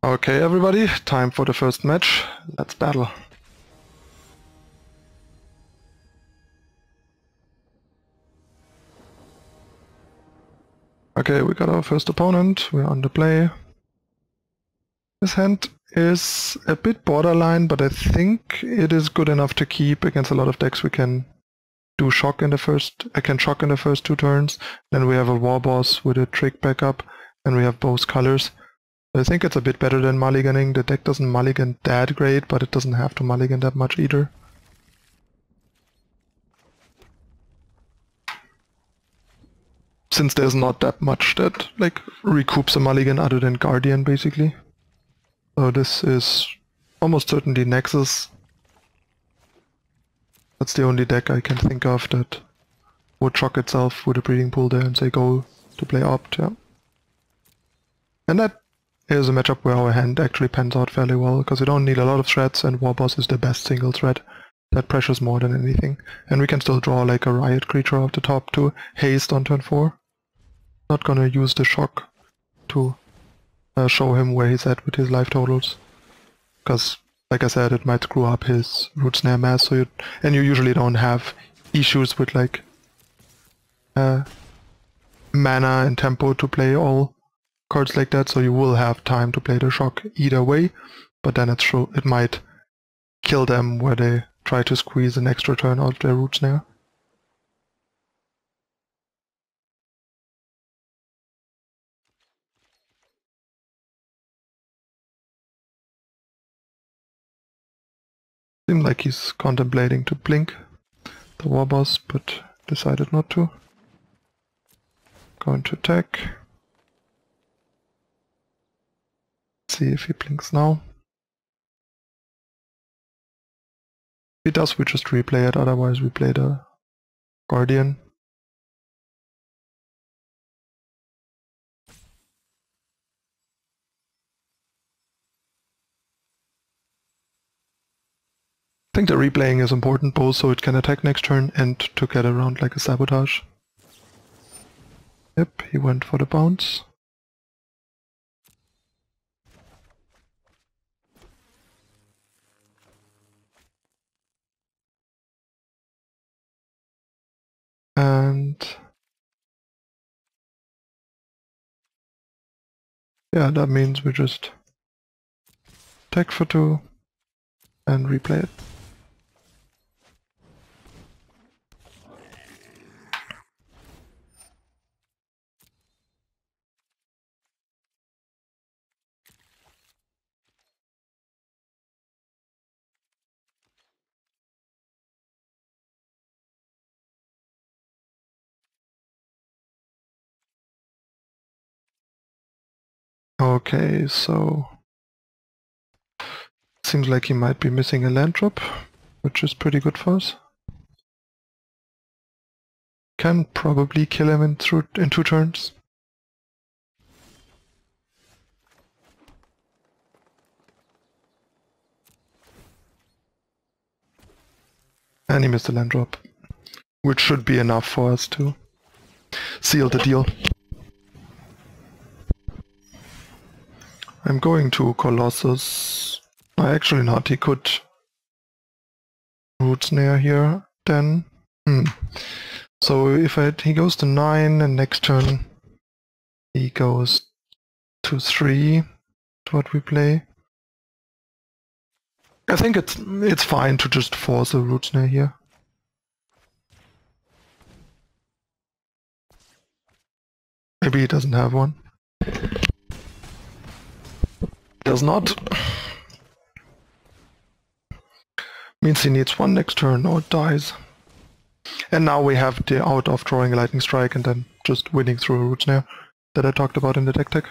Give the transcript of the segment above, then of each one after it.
Okay, everybody, time for the first match. Let's battle. Okay, we got our first opponent. We're on the play. This hand is a bit borderline, but I think it is good enough to keep against a lot of decks. We can do shock in the first. I can shock in the first 2 turns. Then we have a Warboss with a trick backup, and we have both colors. I think it's a bit better than mulliganing. The deck doesn't mulligan that great, but it doesn't have to mulligan that much either. Since there's not that much that like recoups a mulligan other than Guardian, basically. So this is almost certainly Nexus. That's the only deck I can think of that would shock itself with a breeding pool there and say go to play Opt, yeah. And that is a matchup where our hand actually pans out fairly well, because we don't need a lot of threats, and Warboss is the best single threat that pressures more than anything. And we can still draw like a riot creature off the top to haste on turn 4. Not gonna use the shock to show him where he's at with his life totals, because like I said, it might screw up his root snare mass, so you usually don't have issues with like mana and tempo to play all cards like that, so you will have time to play the shock either way, but then it's true, it might kill them where they try to squeeze an extra turn out of their root snare. Seems like he's contemplating to blink the Warboss, but decided not to. Going to attack. See if he blinks now. If he does, we just replay it, otherwise we play the Guardian. I think the replaying is important both so it can attack next turn and to get around like a sabotage. Yep, he went for the bounce. And yeah, that means we just attack for 2 and replay it. Okay, so seems like he might be missing a land drop, which is pretty good for us. Can probably kill him in 2 turns. And he missed a land drop, which should be enough for us to seal the deal. I'm going to Colossus. Actually not, he could root snare here then. So if he goes to 9 and next turn he goes to 3, to what we play. I think it's fine to just force a root snare here. Maybe he doesn't have one. Does not. Means he needs 1 next turn or it dies. And now we have the out of drawing a lightning strike and then just winning through a root snare that I talked about in the deck tech.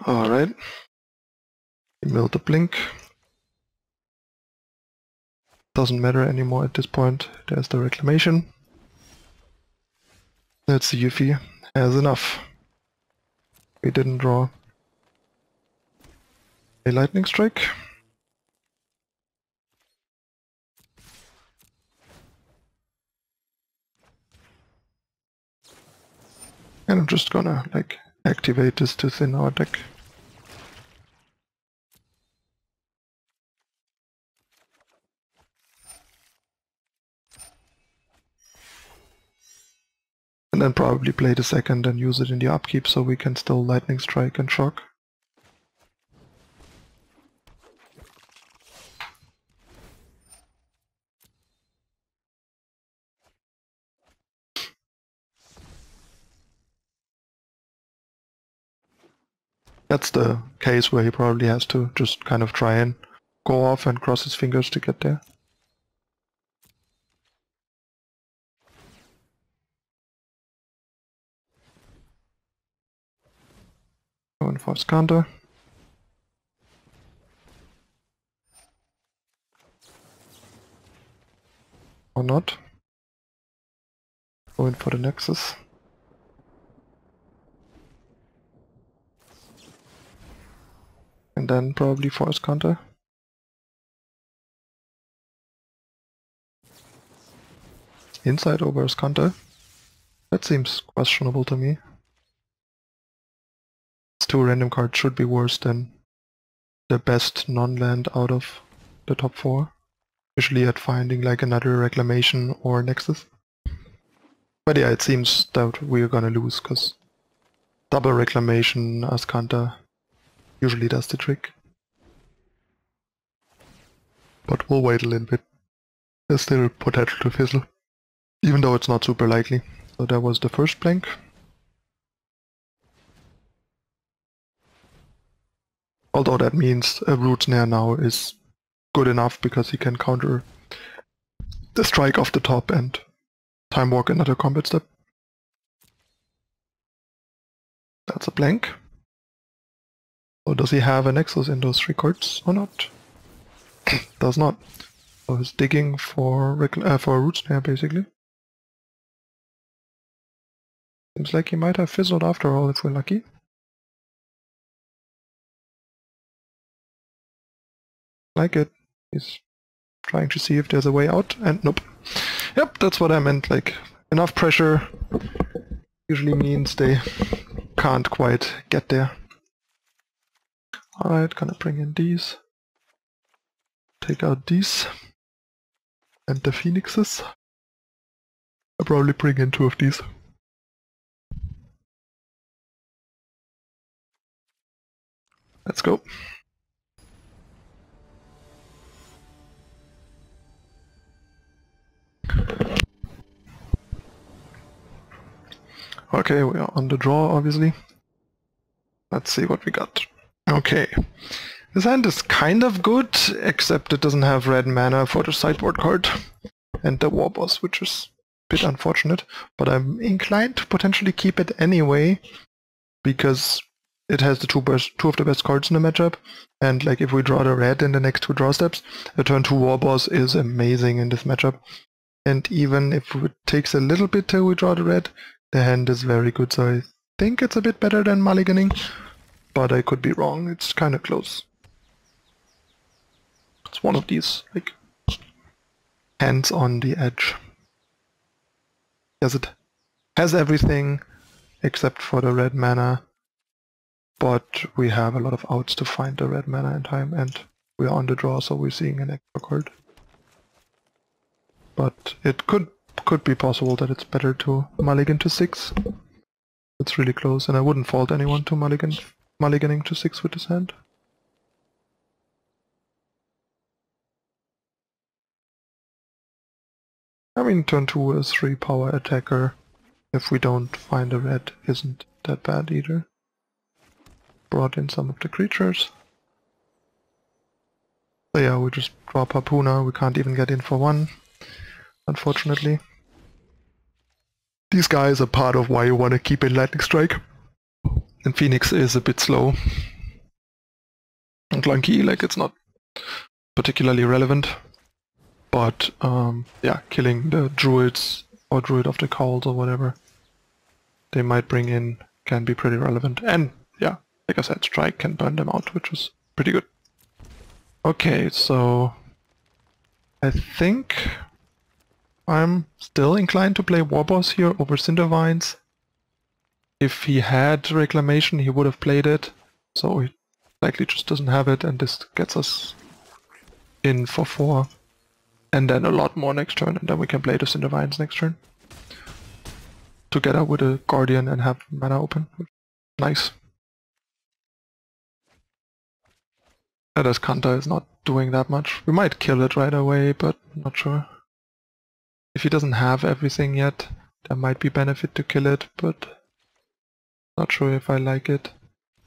Alright. He milled the blink. Doesn't matter anymore at this point. There's the reclamation. Let's see if he has enough. We didn't draw a lightning strike. And I'm just gonna, like, activate this to thin our deck. And then probably play the second and use it in the upkeep so we can still Lightning Strike and Shock. That's the case where he probably has to just kind of try and go off and cross his fingers to get there. Go in Force Counter. Or not. Go in for the Nexus. And then probably Force Counter. Inside Over's Counter. That seems questionable to me. These two random cards should be worse than the best non-land out of the top 4. Usually at finding like another Reclamation or Nexus. But yeah, it seems that we're gonna lose, because double Reclamation as counter usually does the trick. But we'll wait a little bit. There's still potential to fizzle, even though it's not super likely. So that was the first blank. Although that means a Root Snare now is good enough because he can counter the strike off the top and Time Walk another combat step. That's a blank. So does he have a Nexus in those 3 cards or not? Does not. So he's digging for a Root Snare basically. Seems like he might have fizzled after all if we're lucky. Like it. He's trying to see if there's a way out, and nope. Yep, that's what I meant, like, enough pressure usually means they can't quite get there. Alright, gonna bring in these. Take out these. And the Phoenixes. I'll probably bring in 2 of these. Let's go. Okay, we are on the draw, obviously. Let's see what we got. Okay. This hand is kind of good, except it doesn't have red mana for the sideboard card. And the Warboss, which is a bit unfortunate. But I'm inclined to potentially keep it anyway, because it has the two of the best cards in the matchup. And like if we draw the red in the next 2 draw steps, the turn 2 Warboss is amazing in this matchup. And even if it takes a little bit till we draw the red, the hand is very good, so I think it's a bit better than mulliganing, but I could be wrong, it's kind of close. It's one of these, like, hands on the edge. Yes, it has everything except for the red mana, but we have a lot of outs to find the red mana in time, and we are on the draw, so we're seeing an extra card. But it could be possible that it's better to mulligan to 6. It's really close, and I wouldn't fault anyone to mulliganing to 6 with this hand. I mean, turn 2 is 3 power attacker. If we don't find a red, isn't that bad either. Brought in some of the creatures. So yeah, we just draw Harpooner, we can't even get in for 1, unfortunately. These guys are part of why you want to keep in Lightning Strike. And Phoenix is a bit slow and clunky, like it's not particularly relevant. But yeah, killing the druids or druid of the cowls or whatever they might bring in can be pretty relevant. And yeah, like I said, Strike can burn them out, which is pretty good. Okay, so I think I'm still inclined to play Warboss here over Cindervines. If he had Reclamation, he would have played it, so he likely just doesn't have it, and this gets us in for 4. And then a lot more next turn, and then we can play the Cindervines next turn. Together with a Guardian and have mana open. Nice. This counter is not doing that much. We might kill it right away, but not sure. If he doesn't have everything yet, there might be benefit to kill it, but not sure if I like it.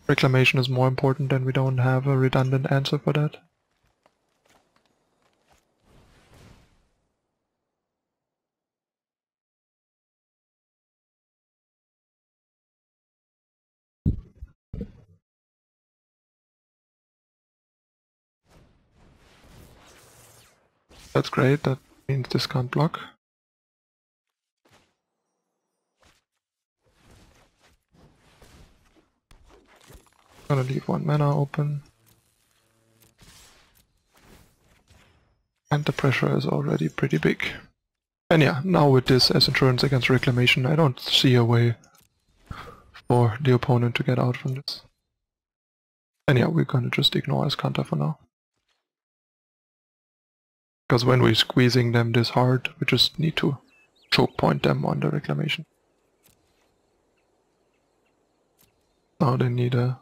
Reclamation is more important, and we don't have a redundant answer for that. That's great, that means this can't block. Gonna leave 1 mana open. And the pressure is already pretty big. And yeah, now with this as insurance against Reclamation, I don't see a way for the opponent to get out from this. And yeah, we're gonna just ignore his counter for now. Because when we're squeezing them this hard, we just need to choke point them on the Reclamation. Now they need a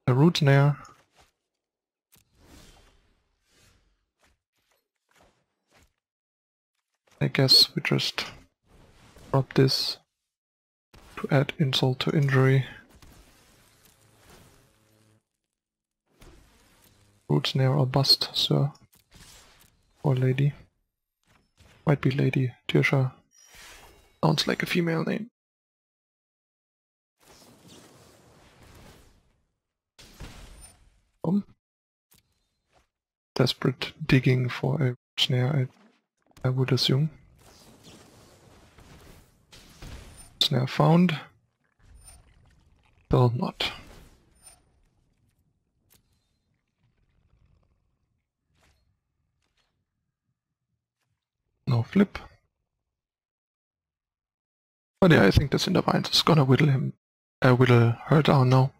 root snare. I guess we just drop this to add insult to injury. Root snare or bust, sir. Or lady. Might be Lady Tirsha. Sounds like a female name. Desperate digging for a snare, I would assume. Snare found. Still not. No flip. But yeah, I think the Cindervines is gonna whittle her down now.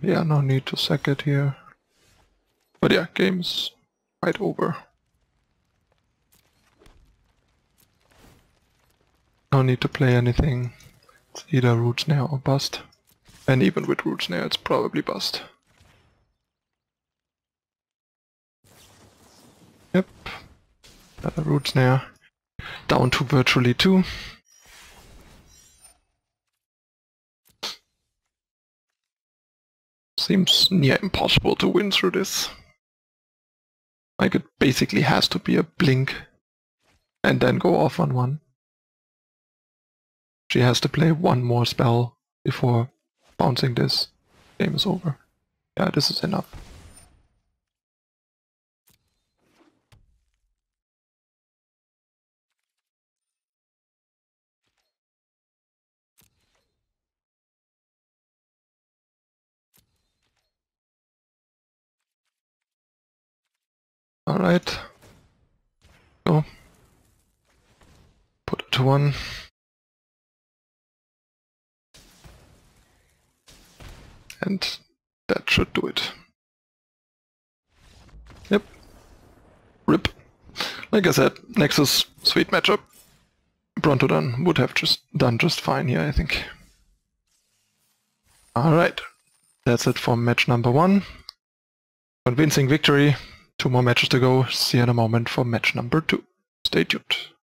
Yeah, no need to sack it here. But yeah, game's right over. No need to play anything. It's either root snare or bust. And even with root snare, it's probably bust. Yep. Another root snare. Down to virtually 2. Seems near impossible to win through this. Like, it basically has to be a blink and then go off on 1. She has to play 1 more spell before bouncing this. Game is over. Yeah, this is enough. Alright. So. Put it to 1. And that should do it. Yep. RIP. Like I said, Nexus, sweet matchup. Brontodon would have done just fine here, I think. Alright. That's it for match number 1. Convincing victory. 2 more matches to go. See you in a moment for match number 2. Stay tuned.